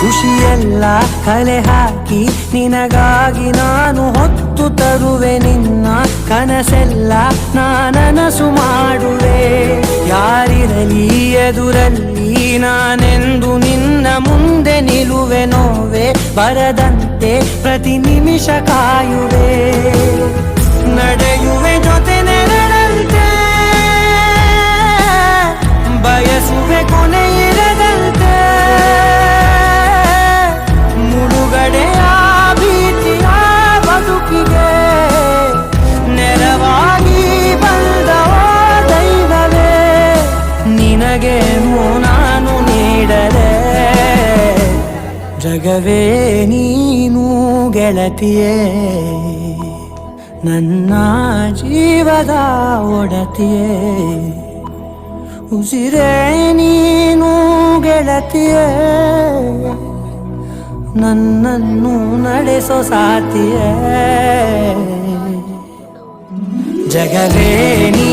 ಖುಷಿಯೆಲ್ಲ ಕಲೆ ಹಾಕಿ ನಿನಗಾಗಿ ನಾನು ಹೊತ್ತು ತರುವೆ ನಿನ್ನ ಕನಸೆಲ್ಲ ನಾನನಸು ಮಾಡುವೆ. ಯಾರಿರಲಿ ಎದುರಲ್ಲಿ ನಾನೆಂದು ನಿನ್ನ ಮುಂದೆ ನಿಲ್ಲುವೆ. ನೋವೆ ಬರದಂತೆ ಪ್ರತಿ ನಿಮಿಷ ಕಾಯುವೆ. ನಡೆಯುವೆ ಜೊತೆ ನೆರಳಂತೆ, ಬಯಸುವೆ ಕೊನೆ ಇರದಂತೆ. ಮುಳುಗಡೆಯ ಭೀತಿಯ ಬದುಕಿಗೆ ನೆರವಾಗಿ ಬಂದವ ದೈವವೇ. ನಿನಗೇನು ನಾನು ನೀಡಲೆ ಜಗವೇ ನೀನು ಗೆಳತಿಯೇ. ನನ್ನ ಜೀವದ ಒಡತಿಯೇ, ಉಸಿರೇ ನೀನು ಗೆಳತಿಯೇ. ನನ್ನನ್ನು ನಡೆಸೋ ಸಾತಿಯೇ. ಜಗವೇ ನೀ